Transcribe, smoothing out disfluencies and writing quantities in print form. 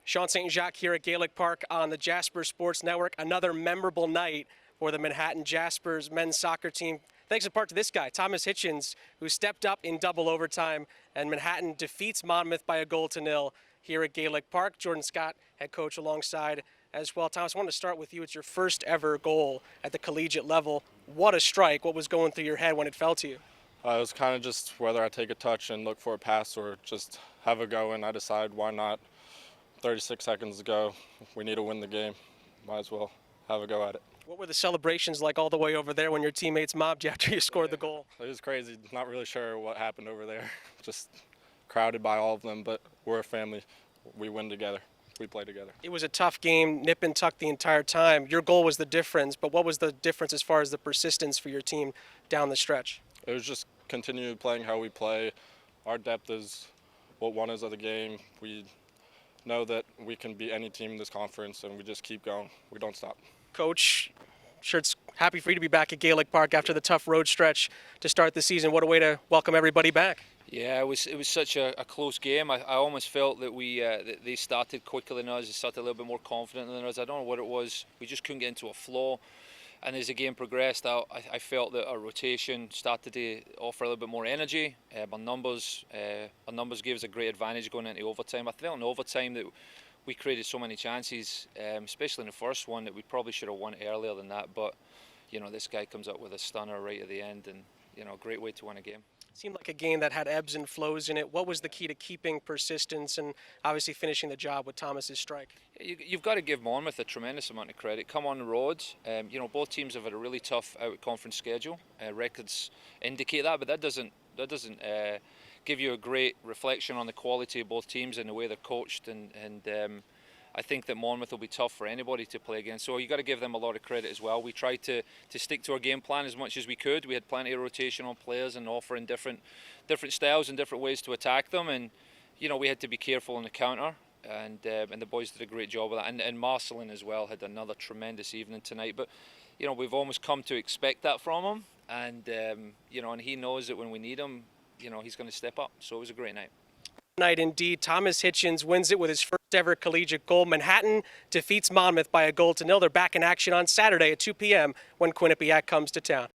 Sean St. Jacques here at Gaelic Park on the Jasper Sports Network. Another memorable night for the Manhattan Jaspers men's soccer team. Thanks in part to this guy, Thomas Hitchens, who stepped up in double overtime, and Manhattan defeats Monmouth by 1-0 here at Gaelic Park. Jordan Scott, head coach, alongside as well. Thomas, I wanted to start with you. It's your first ever goal at the collegiate level. What a strike. What was going through your head when it fell to you? It was kind of just whether I take a touch and look for a pass or just have a go, and I decide why not. 36 seconds to go. We need to win the game. Might as well have a go at it. What were the celebrations like all the way over there when your teammates mobbed you after you scored the goal? It was crazy. Not really sure what happened over there. Just crowded by all of them, but we're a family. We win together. We play together. It was a tough game, nip and tuck the entire time. Your goal was the difference, but what was the difference as far as the persistence for your team down the stretch? It was just continue playing how we play. Our depth is what won us of the game. We know that we can beat any team in this conference, and we just keep going. We don't stop. Coach, sure it's happy for you to be back at Gaelic Park after the tough road stretch to start the season. What a way to welcome everybody back. Yeah, it was such a close game. I almost felt that that they started quicker than us. They started a little bit more confident than us. I don't know what it was. We just couldn't get into a flow. And as the game progressed, I felt that our rotation started to offer a little bit more energy. Our numbers gave us a great advantage going into overtime. I felt in overtime that we created so many chances, especially in the first one, that we probably should have won earlier than that. But you know, this guy comes up with a stunner right at the end, and you know, a great way to win a game. Seemed like a game that had ebbs and flows in it. What was the key to keeping persistence and obviously finishing the job with Thomas's strike? You've got to give Monmouth a tremendous amount of credit. Come on the road. You know, both teams have had a really tough out-of-conference schedule. Records indicate that, but that doesn't give you a great reflection on the quality of both teams and the way they're coached. And I think that Monmouth will be tough for anybody to play against. So you've got to give them a lot of credit as well. We tried to stick to our game plan as much as we could. We had plenty of rotation on players and offering different styles and different ways to attack them. And you know, we had to be careful on the counter. And the boys did a great job of that. And Marcelin as well had another tremendous evening tonight. But you know, we've almost come to expect that from him. And you know, and he knows that when we need him, you know, he's going to step up. So it was a great night. Night indeed. Thomas Hitchens wins it with his first ever collegiate goal. Manhattan defeats Monmouth by 1-0. They're back in action on Saturday at 2 p.m. when Quinnipiac comes to town.